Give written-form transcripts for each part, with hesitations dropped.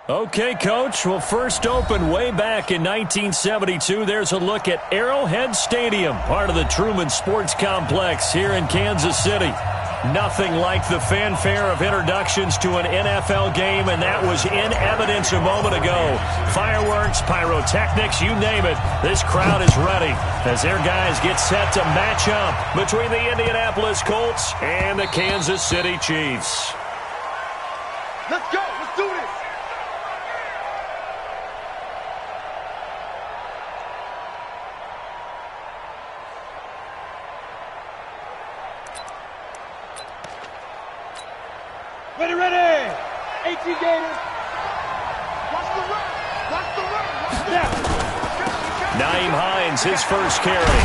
Okay, Coach. Well, first opened way back in 1972. There's a look at Arrowhead Stadium, part of the Truman Sports Complex here in Kansas City. Nothing like the fanfare of introductions to an NFL game, and that was in evidence a moment ago. Fireworks, pyrotechnics, you name it. This crowd is ready as their guys get set to match up between the Indianapolis Colts and the Kansas City Chiefs. Let's go. Let's do this. Ready. 18 Gators. Watch the run. Watch the run. Naeem Hines, his first carry.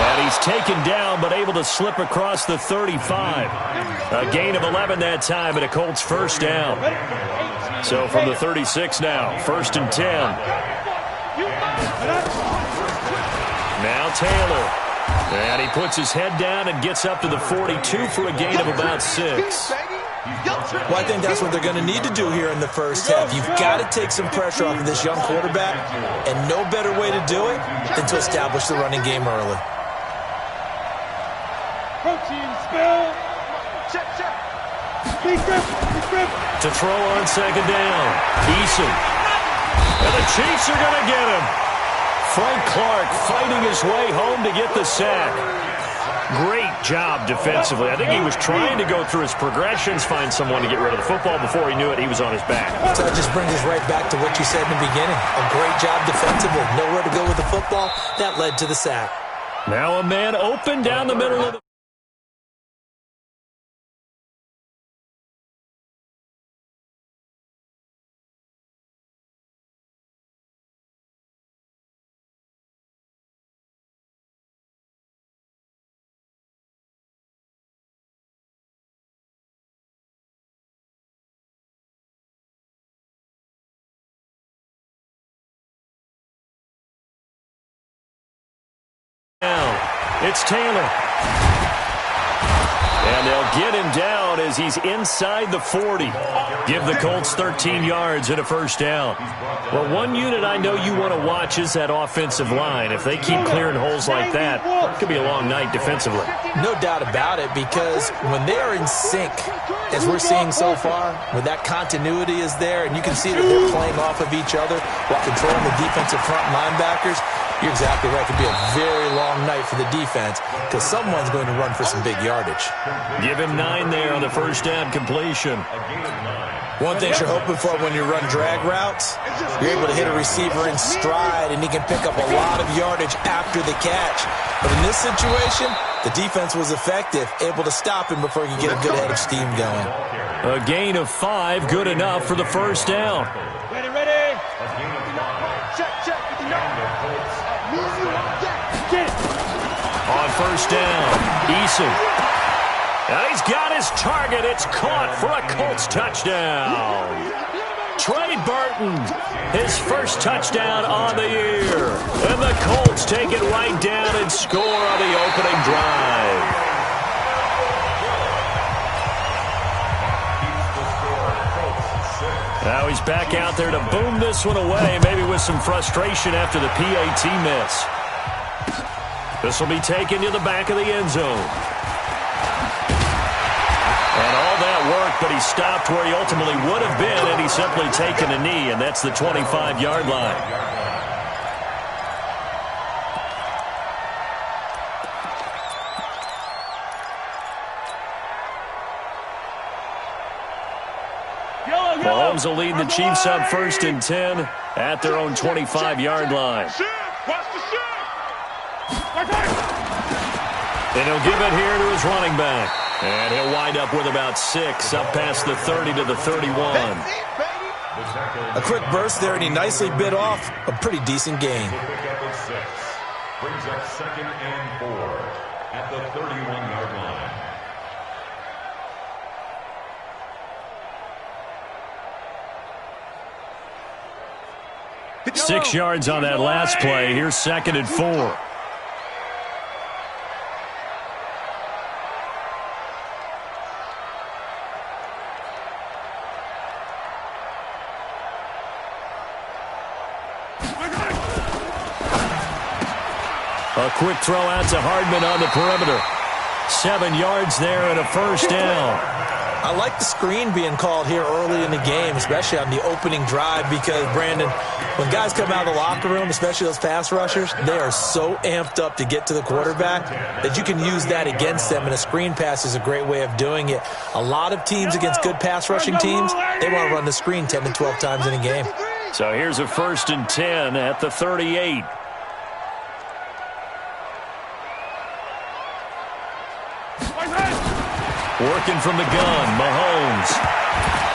And he's taken down but able to slip across the 35. A gain of 11 that time and a Colts first down. So from the 36 now, first and 10. Now Taylor. And he puts his head down and gets up to the 42 for a gain of about 6. Well, I think that's what they're going to need to do here in the first half. You've got to take some pressure off of this young quarterback, and no better way to do it than to establish the running game early. Protein spill. Check. To throw on second down. Eason. And the Chiefs are going to get him. Frank Clark fighting his way home to get the sack. Great job defensively. I think he was trying to go through his progressions, find someone to get rid of the football. Before he knew it, he was on his back. So that just brings us right back to what you said in the beginning. A great job defensively. Nowhere to go with the football. That led to the sack. Now a man open down the middle of the... It's Taylor. And they'll get him down as he's inside the 40. Give the Colts 13 yards and a first down. Well, one unit I know you want to watch is that offensive line. If they keep clearing holes like that, it could be a long night defensively. No doubt about it, because when they are in sync, as we're seeing so far, when that continuity is there, and you can see that they're playing off of each other while controlling the defensive front linebackers, you're exactly right. It could be a very long night for the defense because someone's going to run for some big yardage. Give him 9 there on the first down completion. One thing you're hoping for when you run drag routes, you're able to hit a receiver in stride, and he can pick up a lot of yardage after the catch. But in this situation, the defense was effective, able to stop him before he could get a good head of steam going. A gain of 5, good enough for the first down. Ready. Check. On first down, Eason. And he's got his target. It's caught for a Colts touchdown. Trey Burton, his first touchdown on the year. And the Colts take it right down and score on the opening drive. Now he's back out there to boom this one away, maybe with some frustration after the PAT miss. This will be taken to the back of the end zone. And all that work, but he stopped where he ultimately would have been, and he's simply taken a knee, and that's the 25-yard line. Mahomes will lead the Chiefs up first and 10 at their own 25-yard line. And he'll give it here to his running back. And he'll wind up with about 6, up past the 30 to the 31. A quick burst there, and he nicely bit off a pretty decent gain. Brings up second and 4 at the 31-yard line. Six yards on that last play. Here's second and 4. A quick throw out to Hardman on the perimeter. 7 yards there and a first down. I like the screen being called here early in the game, especially on the opening drive, because, Brandon, when guys come out of the locker room, especially those pass rushers, they are so amped up to get to the quarterback that you can use that against them, and a screen pass is a great way of doing it. A lot of teams against good pass rushing teams, they want to run the screen 10 to 12 times in a game. So here's a 1st and 10 at the 38. Working from the gun, Mahomes.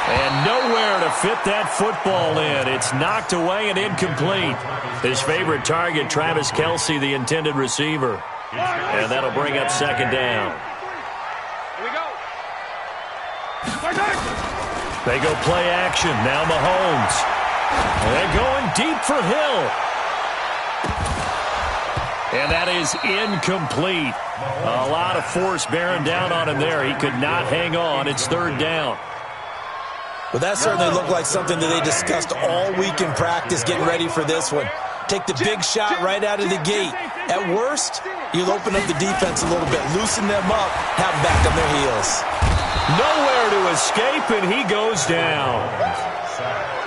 And nowhere to fit that football in. It's knocked away and incomplete. His favorite target, Travis Kelce, the intended receiver. And that'll bring up 2nd down. Here we go. They go play action. Now Mahomes. They're going deep for Hill. And that is incomplete. A lot of force bearing down on him there. He could not hang on. It's 3rd down. Well, that certainly looked like something that they discussed all week in practice, getting ready for this one. Take the big shot right out of the gate. At worst, you'll open up the defense a little bit, loosen them up, have them back on their heels. Nowhere to escape, and he goes down.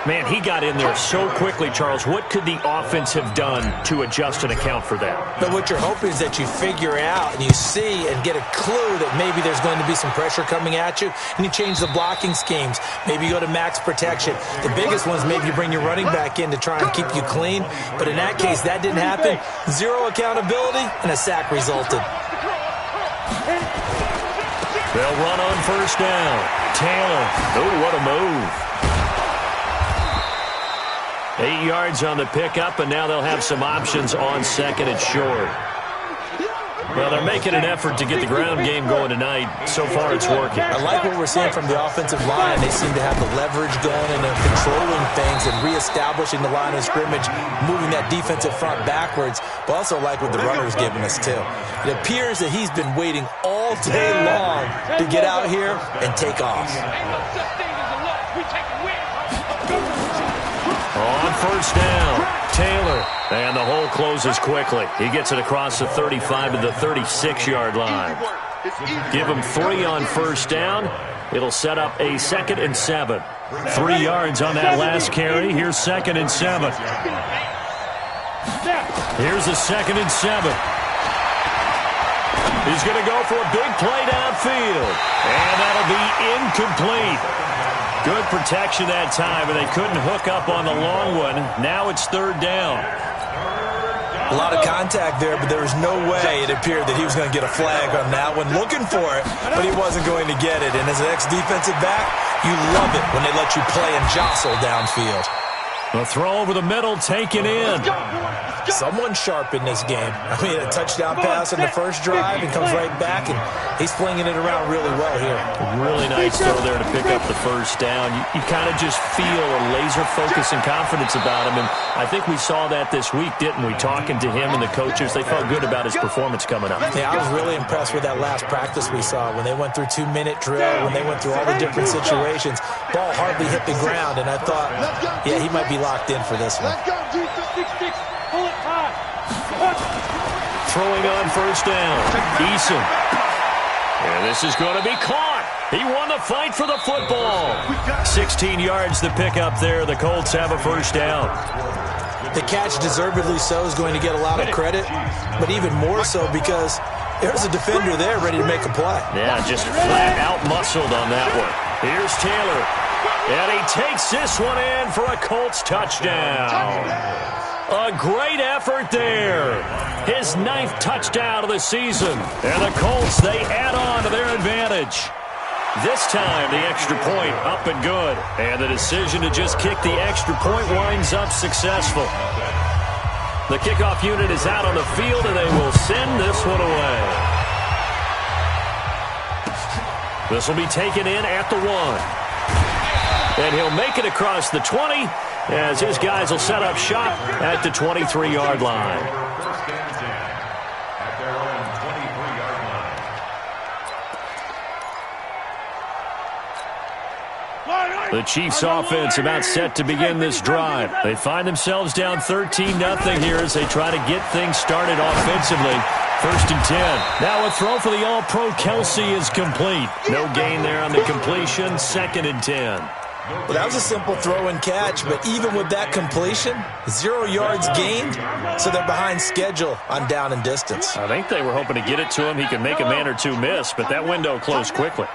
Man, he got in there so quickly, Charles. What could the offense have done to adjust and account for that? But what you're hoping is that you figure out and you see and get a clue that maybe there's going to be some pressure coming at you, and you change the blocking schemes. Maybe you go to max protection. The biggest one is maybe you bring your running back in to try and keep you clean. But in that case, that didn't happen. 0 accountability, and a sack resulted. They'll run on 1st down. Taylor. Oh, what a move. 8 yards on the pickup, and now they'll have some options on 2nd and short. Well, they're making an effort to get the ground game going tonight. So far, it's working. I like what we're seeing from the offensive line. They seem to have the leverage going and they're controlling things and reestablishing the line of scrimmage, moving that defensive front backwards, but also like what the runner's giving us, too. It appears that he's been waiting all day long to get out here and take off. On 1st down, Taylor. And the hole closes quickly. He gets it across the 35 to the 36-yard line. Give him 3 on 1st down. It'll set up a 2nd and 7. 3 yards on that last carry. Here's 2nd and 7. Here's a 2nd and 7. He's going to go for a big play downfield. And that'll be incomplete. Good protection that time, and they couldn't hook up on the long one. Now it's 3rd down. A lot of contact there, but there was no way it appeared that he was going to get a flag on that one. Looking for it, but he wasn't going to get it. And as an ex-defensive back, you love it when they let you play and jostle downfield. The throw over the middle, taken in. Someone sharp in this game. I mean, a touchdown pass on the first drive and comes right back, and he's flinging it around really well here. Really nice throw there to pick up the 1st down. You kind of just feel a laser focus and confidence about him, and I think we saw that this week, didn't we? Talking to him and the coaches, they felt good about his performance coming up. Yeah, I was really impressed with that last practice we saw when they went through 2-minute drill, when they went through all the different situations. Ball hardly hit the ground, and I thought, yeah, he might be locked in for this one. Pull it high. Throwing on 1st down. Eason. And this is going to be caught. He won the fight for the football. 16 yards to pick up there. The Colts have a 1st down. The catch, deservedly so, is going to get a lot of credit, but even more so because there's a defender there ready to make a play. Yeah, just flat out muscled on that one. Here's Taylor. And he takes this one in for a Colts touchdown. A great effort there. His 9th touchdown of the season. And the Colts, they add on to their advantage. This time, the extra point up and good. And the decision to just kick the extra point winds up successful. The kickoff unit is out on the field, and they will send this one away. This will be taken in at the 1. And he'll make it across the 20 as his guys will set up shop at the 23-yard line. At their own 23-yard line. The Chiefs offense about set to begin this drive. They find themselves down 13-0 here as they try to get things started offensively. 1st and 10. Now a throw for the All-Pro Kelsey is complete. No gain there on the completion. 2nd and 10. Well, that was a simple throw and catch, but even with that completion, 0 yards gained, so they're behind schedule on down and distance. I think they were hoping to get it to him. He could make a man or two miss, but that window closed quickly.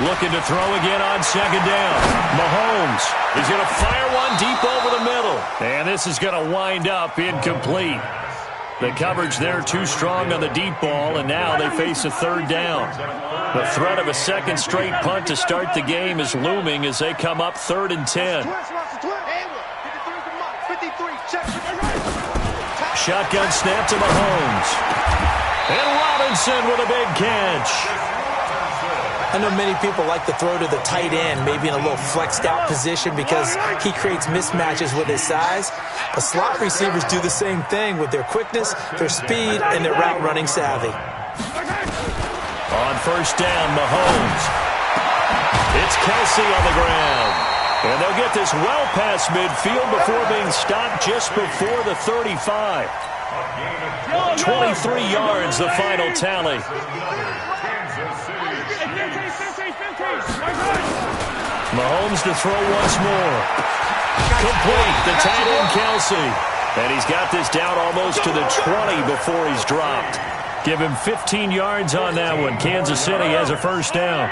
Looking to throw again on 2nd down. Mahomes is going to fire one deep over the middle. And this is going to wind up incomplete. The coverage there too strong on the deep ball, and now they face a 3rd down. The threat of a 2nd straight punt to start the game is looming as they come up 3rd and 10. Shotgun snap to Mahomes. And Robinson with a big catch. I know many people like to throw to the tight end, maybe in a little flexed out position because he creates mismatches with his size. But slot receivers do the same thing with their quickness, their speed, and their route running savvy. On 1st down, Mahomes. It's Kelsey on the ground. And they'll get this well past midfield before being stopped just before the 35. 23 yards, the final tally. Mahomes to throw once more. Complete, the tight end Kelsey. And he's got this down almost to the 20 before he's dropped. Give him 15 yards on that one. Kansas City has a 1st down.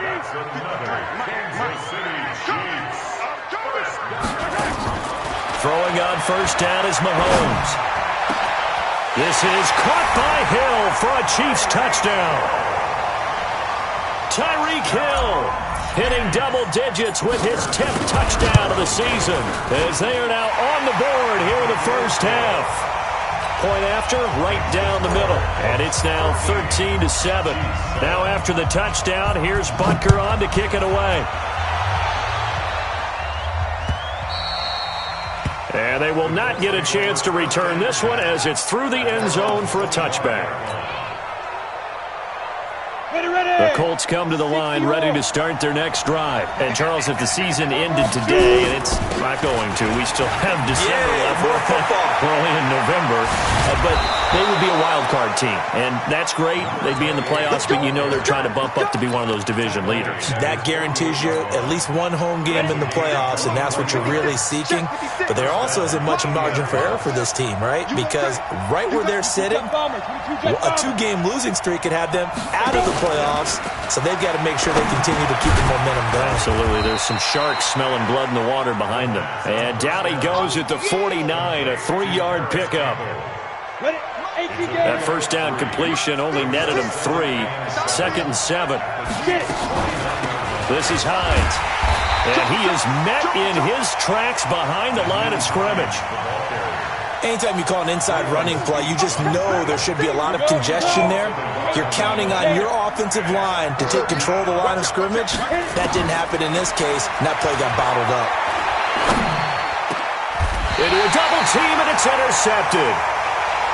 Throwing on 1st down is Mahomes. This is caught by Hill for a Chiefs touchdown. Tyreek Hill hitting double digits with his 10th touchdown of the season as they are now on the board here in the 1st half. Point after, right down the middle. And it's now 13-7. Now after the touchdown, here's Butker on to kick it away. And they will not get a chance to return this one as it's through the end zone for a touchback. The Colts come to the line ready to start their next drive. And, Charles, if the season ended today, and it's not going to, we still have December left. We're only in November. But they would be a wild card team. And that's great. They'd be in the playoffs, but you know they're trying to bump up to be one of those division leaders. That guarantees you at least one home game in the playoffs, and that's what you're really seeking. But there also isn't much margin for error for this team, right? Because right where they're sitting, a 2-game losing streak could have them out of the playoffs. So they've got to make sure they continue to keep the momentum going. Absolutely. There's some sharks smelling blood in the water behind them. And down he goes at the 49, a 3-yard pickup. That 1st down completion only netted him 3. 2nd and 7. This is Hines. And he is met in his tracks behind the line of scrimmage. Anytime you call an inside running play, you just know there should be a lot of congestion there. You're counting on your offensive line to take control of the line of scrimmage. That didn't happen in this case, and that play got bottled up. Into a double team, and it's intercepted.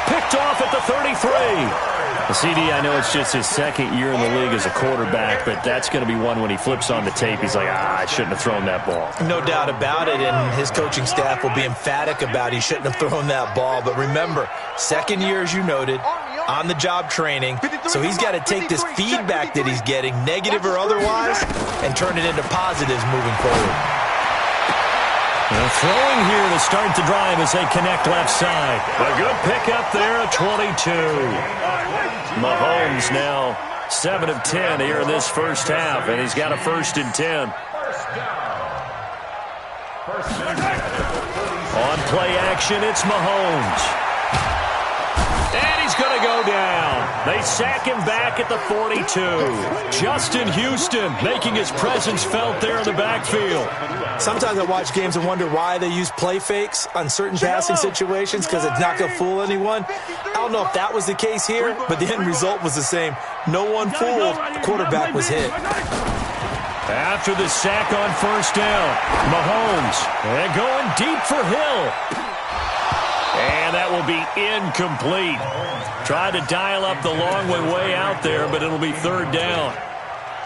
Picked off at the 33. CD, I know it's just his 2nd year in the league as a quarterback, but that's going to be one when he flips on the tape. He's like, I shouldn't have thrown that ball. No doubt about it, and his coaching staff will be emphatic about he shouldn't have thrown that ball. But remember, 2nd year, as you noted, on-the-job training, so he's got to take this feedback that he's getting, negative or otherwise, and turn it into positives moving forward. They're throwing here to start the drive as they connect left side. A good pickup there at 22. Mahomes now 7 of 10 here in this 1st half, and he's got a 1st and 10. On play action, it's Mahomes. And he's going to go down. They sack him back at the 42. Justin Houston making his presence felt there in the backfield. Sometimes I watch games and wonder why they use play fakes on certain passing situations because it's not going to fool anyone. I don't know if that was the case here, but the end result was the same. No one fooled. The quarterback was hit. After the sack on 1st down, Mahomes and going deep for Hill. And that will be incomplete. Tried to dial up the long way out there, but it'll be 3rd down.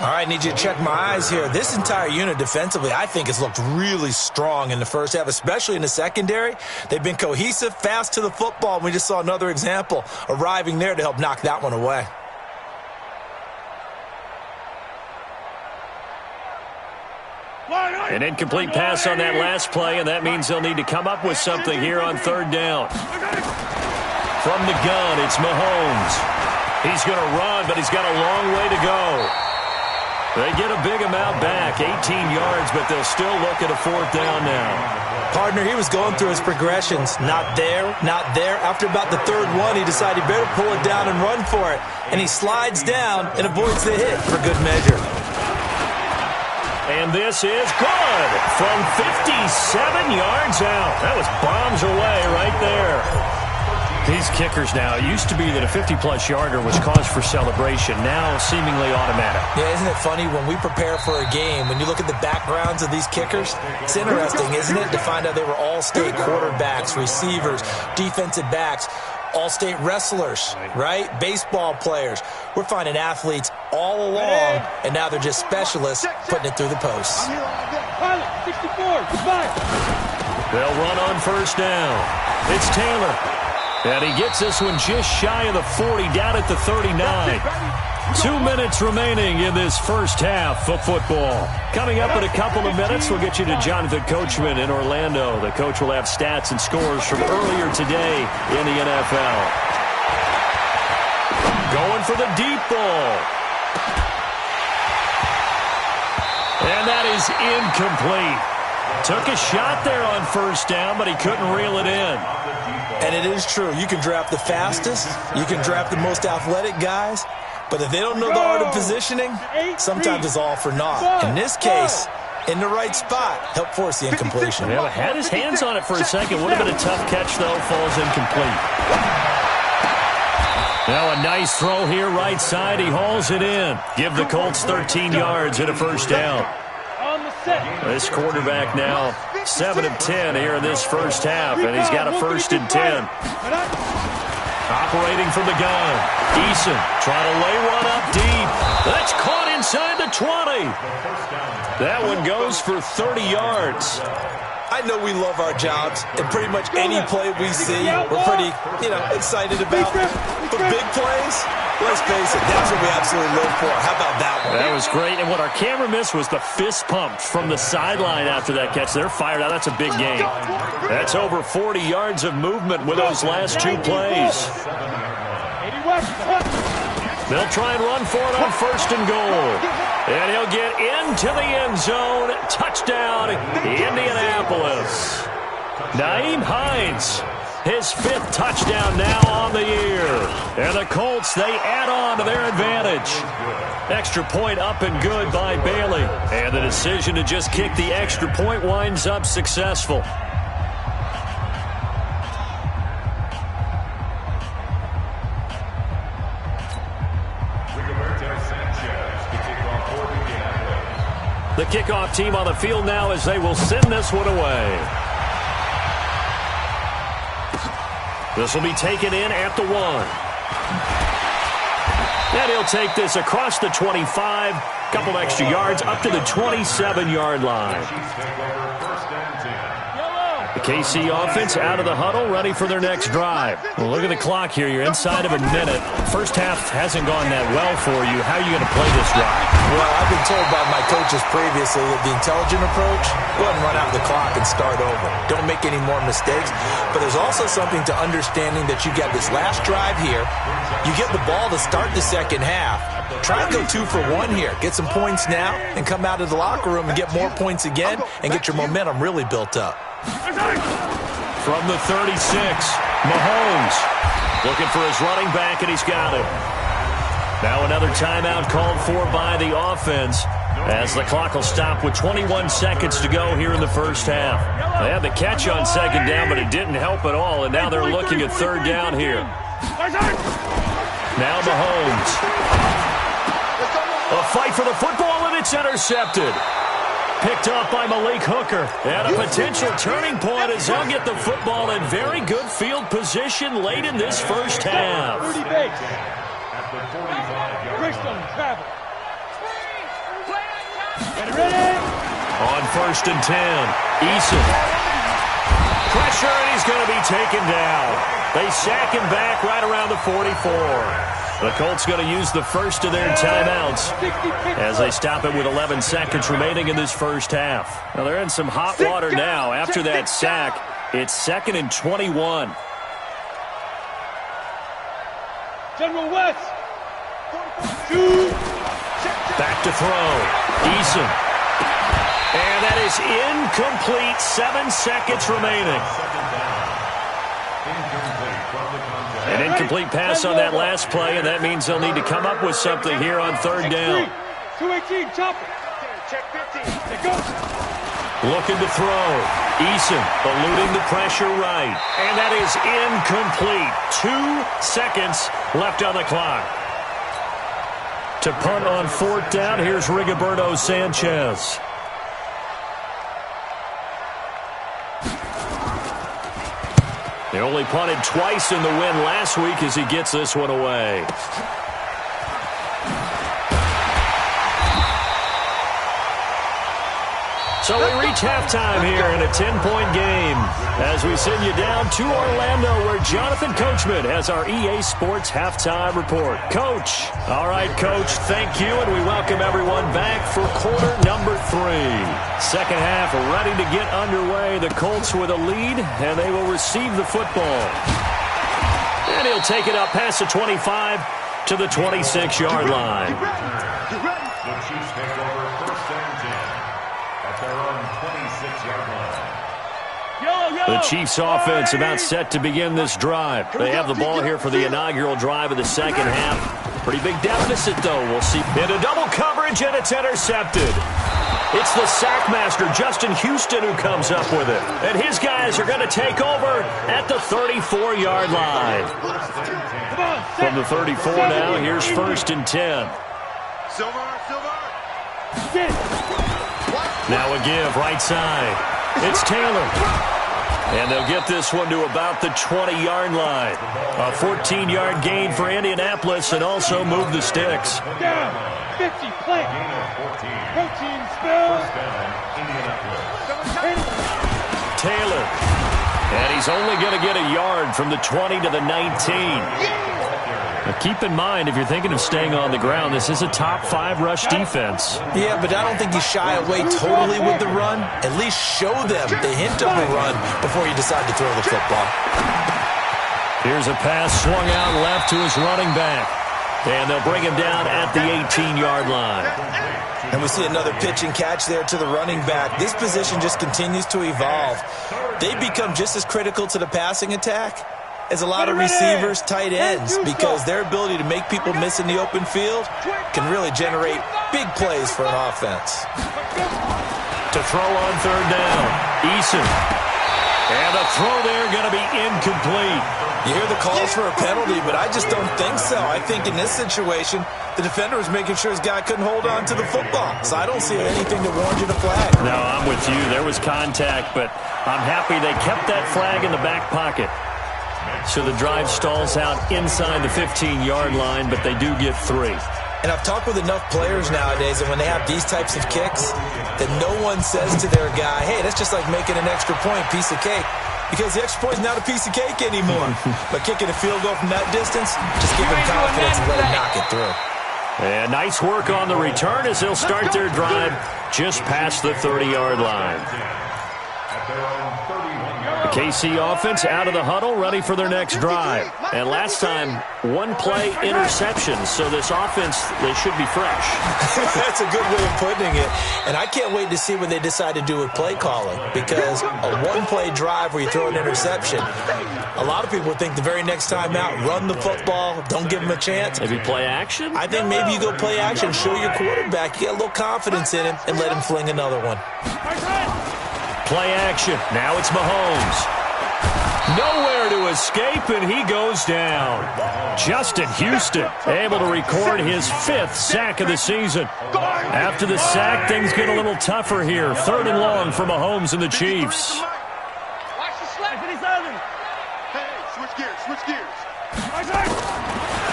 All right, need you to check my eyes here. This entire unit defensively, I think, has looked really strong in the first half, especially in the secondary. They've been cohesive, fast to the football, and we just saw another example arriving there to help knock that one away. An incomplete pass on that last play, and that means they'll need to come up with something here on third down. From the gun, it's Mahomes. He's going to run, but he's got a long way to go. They get a big amount back, 18 yards, but they'll still look at a fourth down now. Partner, he was going through his progressions. Not there, not there. After about the third one, he decided he better pull it down and run for it. And he slides down and avoids the hit for good measure. And this is good from 57 yards out. That was bombs away right there. These kickers now, it used to be that a 50-plus yarder was cause for celebration. Now seemingly automatic. Yeah, isn't it funny when we prepare for a game, when you look at the backgrounds of these kickers, it's interesting, isn't it, to find out they were all-state quarterbacks, receivers, defensive backs, all-state wrestlers, right? Baseball players. We're finding athletes all along, and now they're just specialists putting it through the posts. Pilot, 64, goodbye. They'll run on first down. It's Taylor. And he gets this one just shy of the 40, down at the 39. 2 minutes remaining in this first half of football. Coming up in a couple of minutes, we'll get you to Jonathan Coachman in Orlando. The coach will have stats and scores from earlier today in the NFL. Going for the deep ball. And that is incomplete. Took a shot there on first down, but he couldn't reel it in. And it is true. You can draft the fastest. You can draft the most athletic guys. But if they don't know the art of positioning, sometimes it's all for naught. In this case, in the right spot, helped force the incompletion. Yeah, had his hands on it for a second. Would have been a tough catch, though. Falls incomplete. Now a nice throw here right side. He hauls it in. Give the Colts 13 yards and a first down. This quarterback now 7 of 10 here in this first half, and he's got a 1st and 10. Operating from the gun. Eason trying to lay one up deep. That's caught inside the 20. That one goes for 30 yards. I know we love our jobs, and pretty much any play we see, we're pretty, excited about. But big plays, let's face it, that's what we absolutely live for. How about that one? That was great, and what our camera missed was the fist pump from the sideline after that catch. They're fired out. That's a big game. That's over 40 yards of movement with those last 2 plays. They'll try and run for it on 1st and goal. And he'll get into the end zone. Touchdown, Indianapolis. Nyheim Hines, his 5th touchdown now on the year. And the Colts, they add on to their advantage. Extra point up and good by Bailey. And the decision to just kick the extra point winds up successful. The kickoff team on the field now as they will send this one away. This will be taken in at the 1. And he'll take this across the 25. Couple extra yards up to the 27-yard line. The KC offense out of the huddle, ready for their next drive. Well, look at the clock here. You're inside of a minute. First half hasn't gone that well for you. How are you going to play this drive? Well, I've been told by my coaches previously that the intelligent approach, go ahead and run out the clock and start over. Don't make any more mistakes. But there's also something to understanding that you got this last drive here. You get the ball to start the second half. Try and go 2 for 1 here. Get some points now and come out of the locker room and get more points again and get your momentum really built up. From the 36, Mahomes looking for his running back, and he's got it. Now another timeout called for by the offense as the clock will stop with 21 seconds to go here in the first half. They had the catch on second down, but it didn't help at all, and now they're looking at third down here. Now Mahomes. A fight for the football, and it's intercepted. Picked up by Malik Hooker. And a potential turning point as they'll get the football in very good field position late in this first half. On 1st and 10, Eason. Pressure, and he's going to be taken down. They sack him back right around the 44. The Colts going to use the first of their timeouts as they stop it with 11 seconds remaining in this first half. Now they're in some hot water now after that sack. It's 2nd and 21. General West. Back to throw. Eason. And that is incomplete. 7 seconds remaining. An incomplete pass on that last play, and that means they'll need to come up with something here on 3rd down. 218, chop it. Check 15. Go. Looking to throw. Eason eluding the pressure right. And that is incomplete. 2 seconds left on the clock. To punt on 4th down, here's Rigoberto Sanchez. They only punted twice in the win last week as he gets this one away. So we reach halftime here in a 10-point game as we send you down to Orlando where Jonathan Coachman has our EA Sports Halftime Report. Coach. All right, Coach, thank you, and we welcome everyone back for quarter number 3. Second half ready to get underway. The Colts with a lead, and they will receive the football. And he'll take it up past the 25 to the 26-yard line. The Chiefs take over 1st and 10 at their own 26-yard line. The Chiefs offense about set to begin this drive. They have the ball here for the inaugural drive of the second half. Pretty big deficit, though. We'll see. Into double coverage, and it's intercepted. It's the sack master, Justin Houston, who comes up with it. And his guys are going to take over at the 34-yard line. From the 34 now, here's 1st and 10. Now a give, right side. It's Taylor. And they'll get this one to about the 20-yard line. A 14-yard gain for Indianapolis and also move the sticks. Down. 50, play. Protein spill. Taylor. And he's only going to get a yard from the 20 to the 19. Now keep in mind, if you're thinking of staying on the ground, this is a top 5 rush defense. Yeah, but I don't think you shy away totally with the run. At least show them the hint of a run before you decide to throw the football. Here's a pass swung out left to his running back. And they'll bring him down at the 18-yard line. And we see another pitch and catch there to the running back. This position just continues to evolve. They become just as critical to the passing attack as a lot of receivers, tight ends, because their ability to make people miss in the open field can really generate big plays for an offense. To throw on 3rd down, Eason. And the throw there going to be incomplete. You hear the calls for a penalty, but I just don't think so. I think in this situation, the defender was making sure his guy couldn't hold on to the football. So I don't see anything that warranted a flag. No, I'm with you. There was contact, but I'm happy they kept that flag in the back pocket. So the drive stalls out inside the 15-yard line, but they do get 3. And I've talked with enough players nowadays that when they have these types of kicks, that no one says to their guy, hey, that's just like making an extra point, piece of cake. Because the extra point is not a piece of cake anymore. But kicking a field goal from that distance, just give him confidence and let him knock it through. And nice work on the return as they'll start their drive just past the 30-yard line. The KC offense out of the huddle, ready for their next drive. And last time, 1-play interception, so this offense, they should be fresh. That's a good way of putting it. And I can't wait to see what they decide to do with play calling, because a 1-play drive where you throw an interception, a lot of people think the very next time out, run the football, don't give him a chance. Maybe play action? I think maybe you go play action, show your quarterback, you get a little confidence in him, and let him fling another one. Play action. Now it's Mahomes. Nowhere to escape, and he goes down. Justin Houston able to record his 5th sack of the season. After the sack, things get a little tougher here. 3rd and long for Mahomes and the Chiefs. Watch the slap. Hey, switch gears.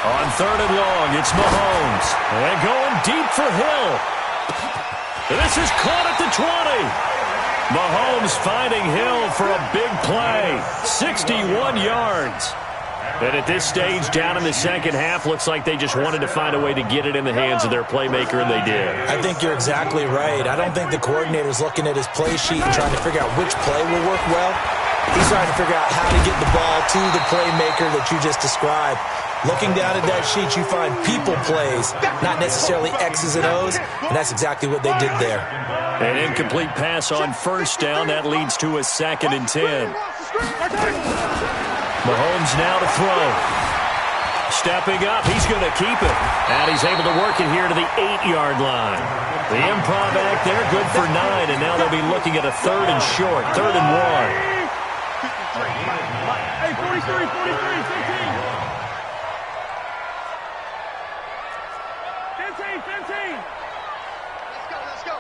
On 3rd and long, it's Mahomes. And going deep for Hill. This is caught at the 20. Mahomes finding Hill for a big play. 61 yards. And at this stage, down in the second half, looks like they just wanted to find a way to get it in the hands of their playmaker, and they did. I think you're exactly right. I don't think the coordinator's looking at his play sheet and trying to figure out which play will work well. He's trying to figure out how to get the ball to the playmaker that you just described. Looking down at that sheet, you find people plays, not necessarily X's and O's, and that's exactly what they did there. An incomplete pass on first down. That leads to a 2nd and 10. Mahomes now to throw. Stepping up, he's going to keep it. And he's able to work it here to the 8-yard line. The improv act there, good for 9, and now they'll be looking at a 3rd and short, 3rd and 1. Hey, 43, 15. 15. Let's go.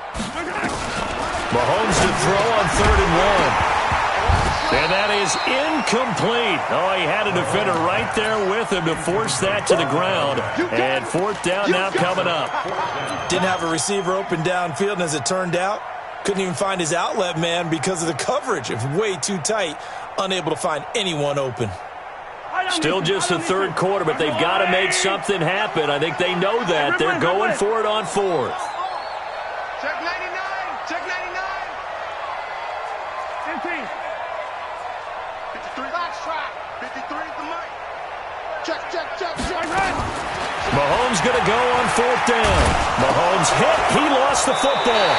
Mahomes to throw on 3rd and 1. And that is incomplete. Oh, he had a defender right there with him to force that to the ground. And 4th down now coming up. Didn't have a receiver open downfield, and as it turned out, couldn't even find his outlet man because of the coverage. It was way too tight, unable to find anyone open. Still just the 3rd quarter, but they've got to make something happen. I think they know that. They're going for it on 4th. Check 99. 15. 53. Last try. 53 is the mic. Check. Mahomes going to go on 4th down. Mahomes hit. He lost the football.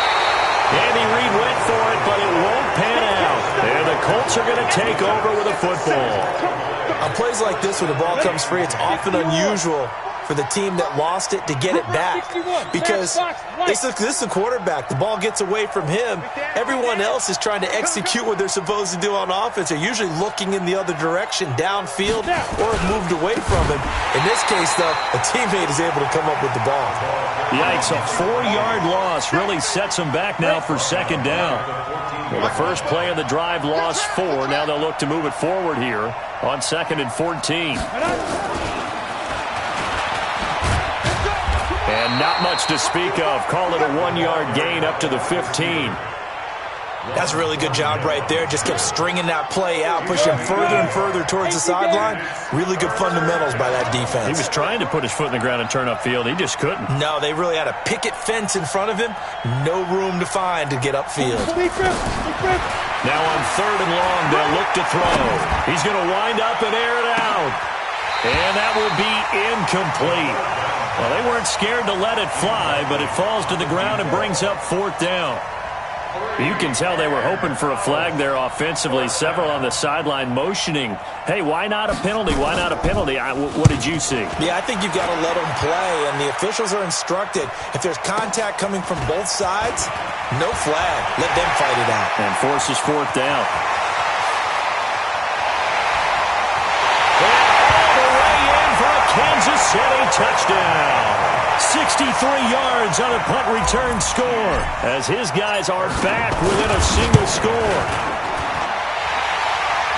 Andy Reid went for it, but it won't pan out. And the Colts are going to take over with a football. On plays like this where the ball comes free, it's often unusual for the team that lost it to get it back, because this is the quarterback. The ball gets away from him. Everyone else is trying to execute what they're supposed to do on offense. They're usually looking in the other direction, downfield, or have moved away from him. In this case, though, a teammate is able to come up with the ball. Yikes, a 4-yard loss really sets them back now for 2nd down. Well, the first play of the drive lost 4. Now they'll look to move it forward here on 2nd and 14. And not much to speak of. Call it a 1-yard gain up to the 15. That's a really good job right there. Just kept stringing that play out, pushing further and further towards the sideline. Really good fundamentals by that defense. He was trying to put his foot in the ground and turn upfield. He just couldn't. No, they really had a picket fence in front of him. No room to find to get upfield. Now on 3rd and long, they'll look to throw. He's going to wind up and air it out. And that will be incomplete. Well, they weren't scared to let it fly, but it falls to the ground and brings up 4th down. You can tell they were hoping for a flag there offensively. Several on the sideline motioning, hey, why not a penalty? Why not a penalty? What did you see? Yeah, I think you've got to let them play, and the officials are instructed. If there's contact coming from both sides, no flag. Let them fight it out. And forces 4th down. Kansas City touchdown. 63 yards on a punt return score as his guys are back within a single score.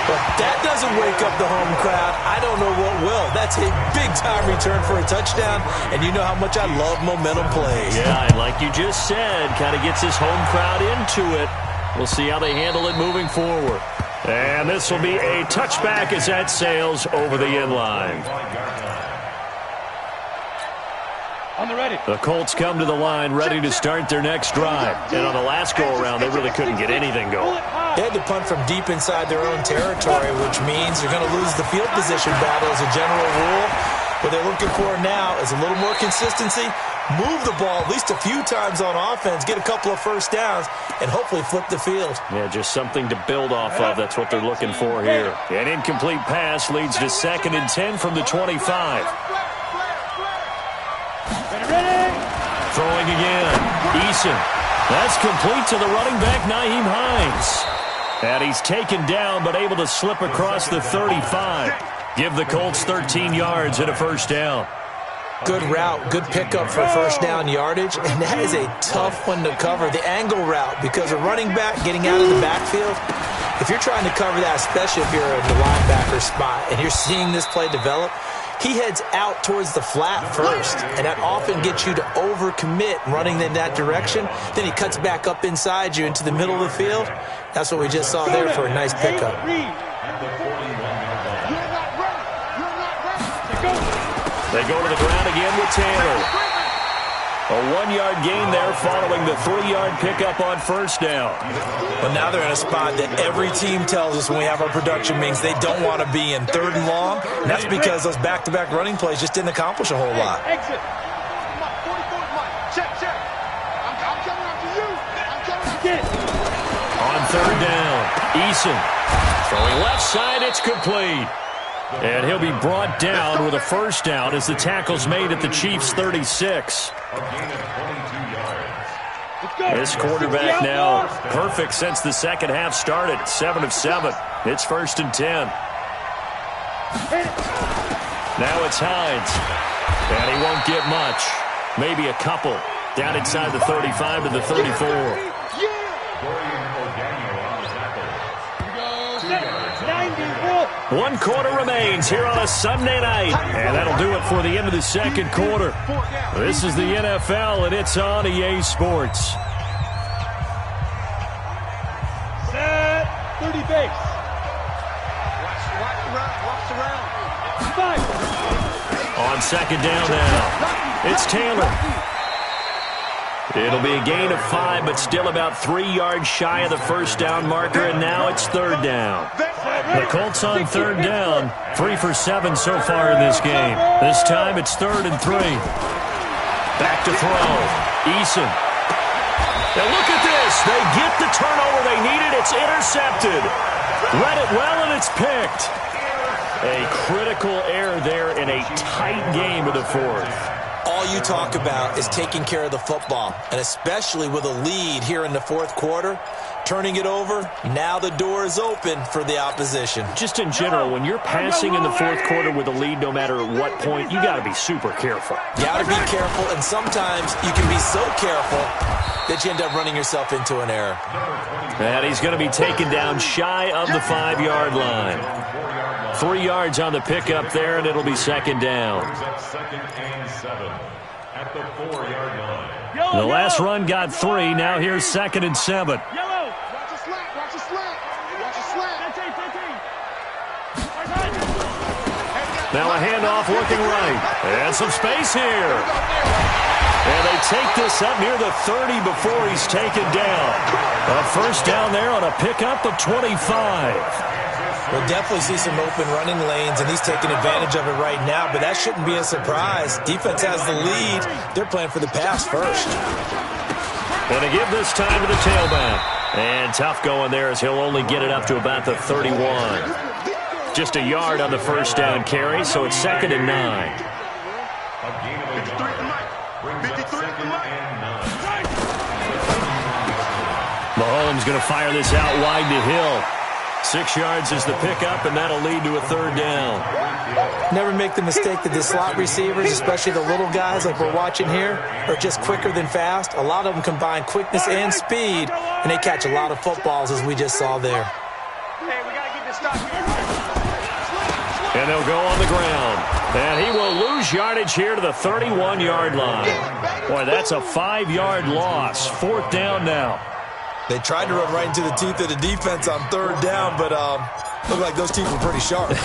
But that doesn't wake up the home crowd. I don't know what will. That's a big-time return for a touchdown, and you know how much I love momentum plays. Yeah, and like you just said, kind of gets his home crowd into it. We'll see how they handle it moving forward. And this will be a touchback as that sails over the end line. On the ready. The Colts come to the line ready to start their next drive. And on the last go-around, they really couldn't get anything going. They had to punt from deep inside their own territory, which means they're going to lose the field position battle as a general rule. What they're looking for now is a little more consistency, move the ball at least a few times on offense, get a couple of first downs, and hopefully flip the field. Yeah, just something to build off of. That's what they're looking for here. An incomplete pass leads to 2nd and 10 from the 25. Throwing again. Eason. That's complete to the running back, Nyheim Hines. And he's taken down, but able to slip across the 35. Give the Colts 13 yards and a first down. Good route, good pickup for first down yardage, and that is a tough one to cover, the angle route, because a running back getting out of the backfield, if you're trying to cover that, especially if you're in the linebacker spot and you're seeing this play develop, he heads out towards the flat first, and that often gets you to overcommit running in that direction. Then he cuts back up inside you into the middle of the field. That's what we just saw there for a nice pickup. They go to the ground again with Taylor. A 1-yard gain there following the 3-yard pickup on first down. But now they're in a spot that every team tells us when we have our production meetings they don't want to be in, 3rd and long. And that's because those back-to-back running plays just didn't accomplish a whole lot. Exit. Check. I'm coming after you. On 3rd down, Eason throwing left side. It's complete. And he'll be brought down with a first down as the tackle's made at the Chiefs' 36. This quarterback now perfect since the second half started. 7 of 7. It's 1st and 10. Now it's Hines. And he won't get much. Maybe a couple. Down inside the 35 to the 34. 1 quarter remains here on a Sunday night. And that'll do it for the end of the second quarter. This is the NFL, and it's on EA Sports. Set. 30 base. Watch around. 5. On second down now, it's Taylor. It'll be a gain of 5, but still about 3 yards shy of the first down marker, and now it's 3rd down. The Colts on 3rd down, 3 for 7 so far in this game. This time it's 3rd and 3. Back to throw. Eason. Now look at this. They get the turnover they needed. It's intercepted. Read it well, and it's picked. A critical error there in a tight game of the 4th. All you talk about is taking care of the football, and especially with a lead here in the 4th quarter, turning it over, now the door is open for the opposition. Just in general, when you're passing in the 4th quarter with a lead, no matter at what point, you got to be super careful. You got to be careful, and sometimes you can be so careful that you end up running yourself into an error. And he's going to be taken down shy of the 5-yard line. 3 yards on the pickup there, and it'll be 2nd down. At the 4-yard line. The last run got 3. Now here's 2nd and 7. Watch a slant. Now a handoff looking right. And some space here. And they take this up near the 30 before he's taken down. A first down there on a pickup of 25. We'll definitely see some open running lanes, and he's taking advantage of it right now, but that shouldn't be a surprise. Defense has the lead. They're playing for the pass first. And to give this time to the tailback. And tough going there as he'll only get it up to about the 31. Just a yard on the first down carry, so it's 2nd and 9. Mahomes going to fire this out wide to Hill. 6 yards is the pickup, and that'll lead to a 3rd down. Never make the mistake that the slot receivers, especially the little guys like we're watching here, are just quicker than fast. A lot of them combine quickness and speed, and they catch a lot of footballs, as we just saw there. Hey, we got to get this stop here. And they'll go on the ground. And he will lose yardage here to the 31-yard line. Boy, that's a 5-yard loss. 4th down now. They tried to run right into the teeth of the defense on 3rd down, but looked like those teeth were pretty sharp. They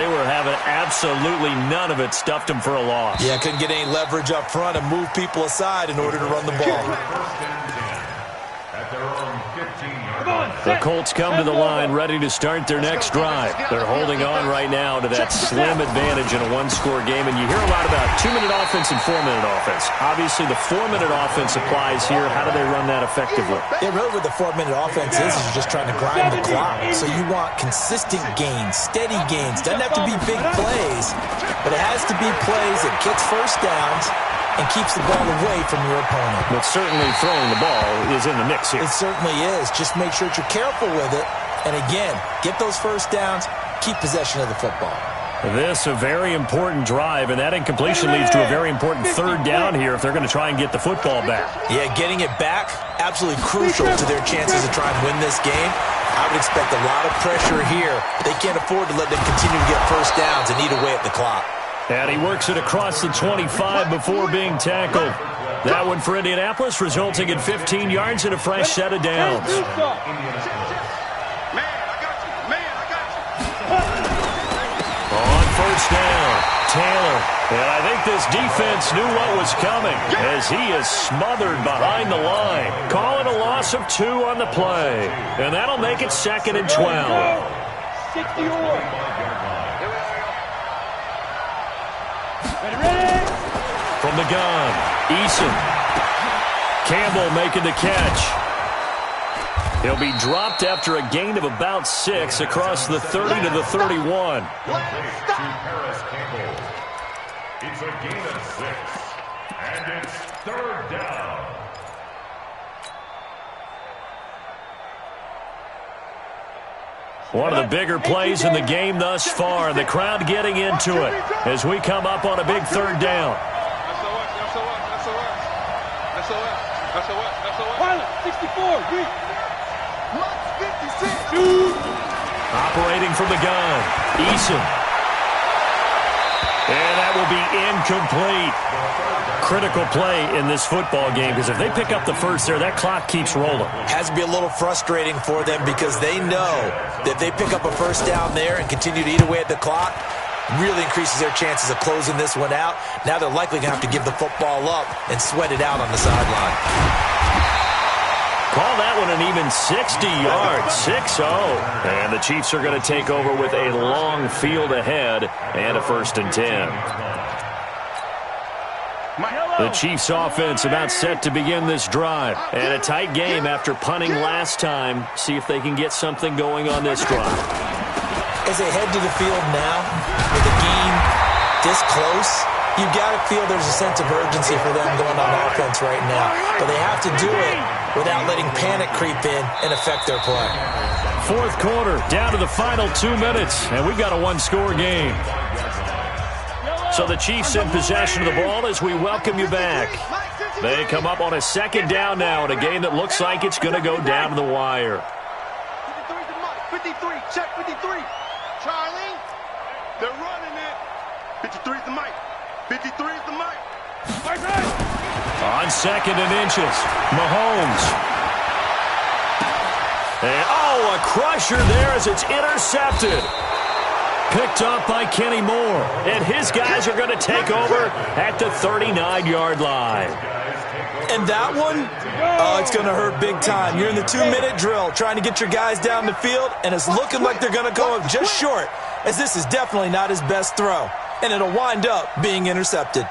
were having absolutely none of it. Stuffed them for a loss. Yeah, couldn't get any leverage up front and move people aside in order to run the ball. At their own 15-yard The Colts come to the line ready to start their next drive. They're holding on right now to that slim advantage in a one-score game. And you hear a lot about 2-minute offense and 4-minute offense. Obviously, the 4-minute offense applies here. How do they run that effectively? Yeah, really what the 4-minute offense is you're just trying to grind the clock. So you want consistent gains, steady gains. Doesn't have to be big plays, but it has to be plays that gets first downs and keeps the ball away from your opponent. But certainly throwing the ball is in the mix here. It certainly is. Just make sure that you're careful with it. And again, get those first downs, keep possession of the football. This a very important drive, and that incompletion leads to a very important 3rd down here if they're going to try and get the football back. Yeah, getting it back, absolutely crucial to their chances to try and win this game. I would expect a lot of pressure here. They can't afford to let them continue to get first downs and eat away at the clock. And he works it across the 25 before being tackled. That one for Indianapolis, resulting in 15 yards and a fresh set of downs. On first down, Taylor. And I think this defense knew what was coming as he is smothered behind the line. Calling a loss of 2 on the play. And that'll make it 2nd and 12. 60-yard. From the gun, Eason. Campbell making the catch. He'll be dropped after a gain of about 6 across the 30 to the 31. It's a gain of 6, and it's 3rd down. One of the bigger plays in the game thus far. The crowd getting into it as we come up on a big 3rd down. Pilot, 64, reach. Operating from the gun, Eason. And that will be incomplete. Critical play in this football game because if they pick up the first there, that clock keeps rolling. Has to be a little frustrating for them because they know that if they pick up a first down there and continue to eat away at the clock, really increases their chances of closing this one out. Now they're likely going to have to give the football up and sweat it out on the sideline. Call that one an even 60 yards, 6-0. And the Chiefs are going to take over with a long field ahead and a 1st and 10. The Chiefs offense about set to begin this drive. And a tight game after punting last time. See if they can get something going on this drive. As they head to the field now, with a game this close, you've got to feel there's a sense of urgency for them going on offense right now. But they have to do it without letting panic creep in and affect their play. 4th quarter, down to the final 2 minutes, and we've got a 1-score game. So the Chiefs in possession of the ball as we welcome you back. They come up on a 2nd down now in a game that looks like it's going to go down to the wire. 53, check 53. Charlie, they're running it. 53 is the mic. 53 is the mic. On 2nd and inches, Mahomes. And, a crusher there as it's intercepted. Picked up by Kenny Moore. And his guys are going to take over at the 39-yard line. And that one, it's going to hurt big time. You're in the 2-minute drill trying to get your guys down the field, and it's looking like they're going to go up just short, as this is definitely not his best throw. And it'll wind up being intercepted.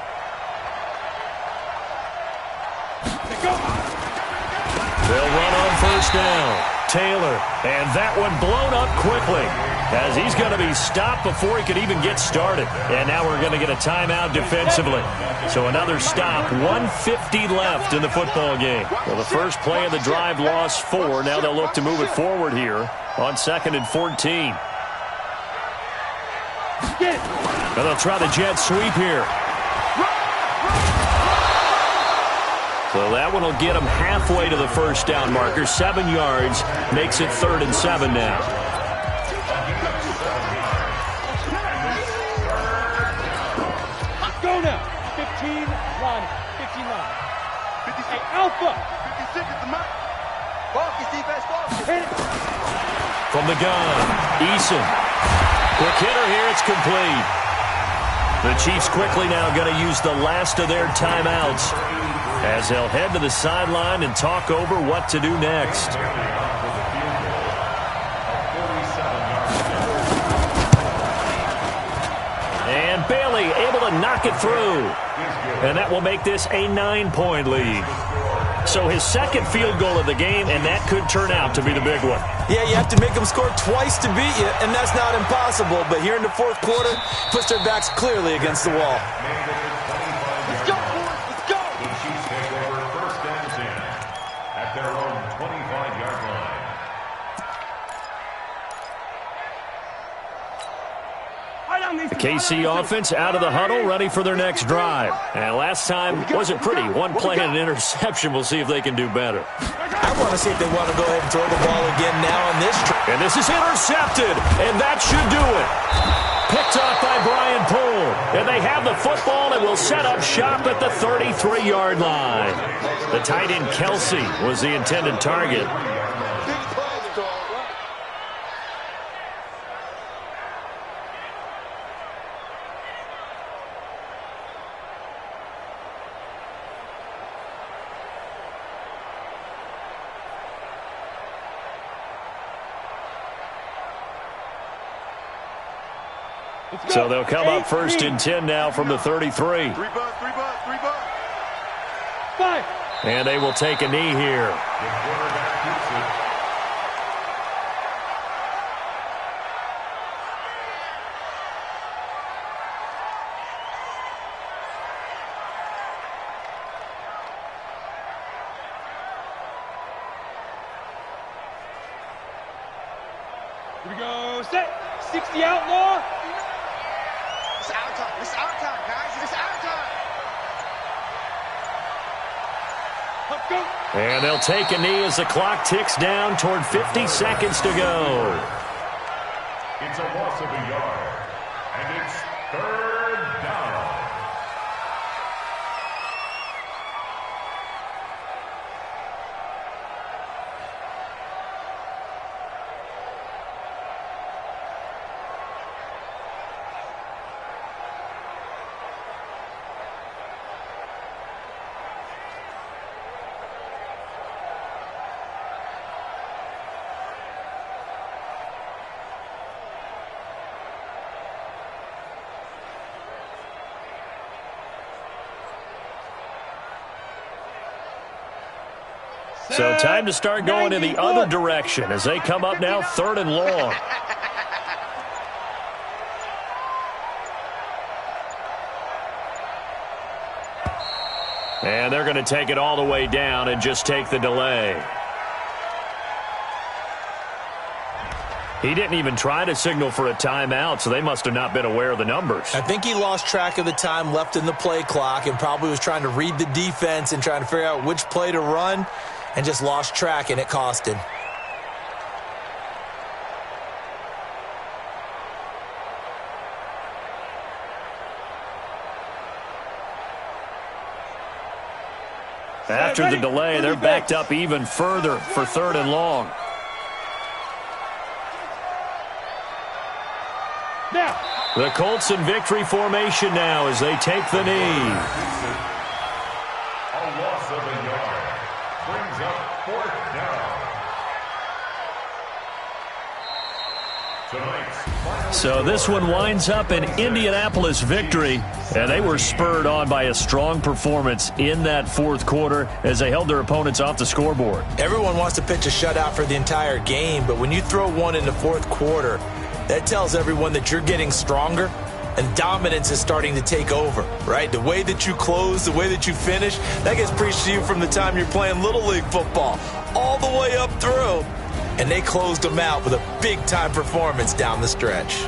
They'll run on first down. Taylor, and that one blown up quickly as he's going to be stopped before he could even get started. And now we're going to get a timeout defensively. So another stop, 1:50 left in the football game. Well, the first play of the drive lost 4. Now they'll look to move it forward here on 2nd and 14. And they'll try the jet sweep here. So that one will get them halfway to the first down marker. 7 yards makes it 3rd and 7 now. Let's go now. 15 line. 15 line. 58 Alpha. 56 is the mic. Focus defense. Hit it. From the gun, Eason. Quick hitter here. It's complete. The Chiefs quickly now going to use the last of their timeouts as they'll head to the sideline and talk over what to do next. And Bailey able to knock it through. And that will make this a 9-point lead. So his 2nd field goal of the game, and that could turn out to be the big one. Yeah, you have to make them score twice to beat you, and that's not impossible. But here in the 4th quarter, push their backs clearly against the wall. Let's go, boys. Let's go. The Chiefs take over 1st and 10 at their own 25-yard line. The KC offense out of the huddle, ready for their next drive. And last time wasn't pretty. One play and an interception. We'll see if they can do better. I want to see if they want to go ahead and throw the ball again now on this drive. And this is intercepted, and that should do it. Picked off by Brian Poole. And they have the football and will set up shop at the 33-yard line. The tight end Kelsey was the intended target. So they'll come up first and 10 now from the 33. 3 bucks. Five. And they will take a knee here. The quarterback keeps it. Here we go. Set. 60 outlaw. It's our time. It's our time, guys. It's our time. Up, go. And they'll take a knee as the clock ticks down toward 50 seconds to go. It's a loss of a yard. And it's 3rd down. So time to start going in the other direction as they come up now 3rd and long. And they're going to take it all the way down and just take the delay. He didn't even try to signal for a timeout, so they must have not been aware of the numbers. I think he lost track of the time left in the play clock and probably was trying to read the defense and trying to figure out which play to run and just lost track, and it cost him. After the delay, they're backed up even further for 3rd and long. Now. The Colts in victory formation now as they take the knee. A loss of a yard. Brings up 4th down. So this one winds up an Indianapolis victory, and they were spurred on by a strong performance in that 4th quarter as they held their opponents off the scoreboard. Everyone wants to pitch a shutout for the entire game, but when you throw one in the 4th quarter, that tells everyone that you're getting stronger and dominance is starting to take over, right? The way that you close, the way that you finish, that gets preached to you from the time you're playing Little League football all the way up through. And they closed them out with a big-time performance down the stretch.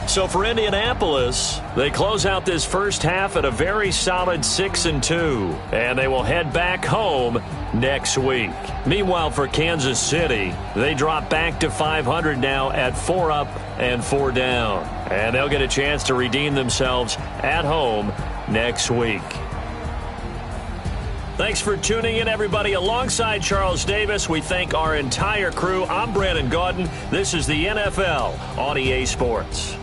So for Indianapolis, they close out this first half at a very solid 6-2, and they will head back home next week. Meanwhile, for Kansas City, they drop back to 500 now at 4 up and 4 down, and they'll get a chance to redeem themselves at home next week. Thanks for tuning in, everybody. Alongside Charles Davis, we thank our entire crew. I'm Brandon Gotw. This is the NFL on EA Sports.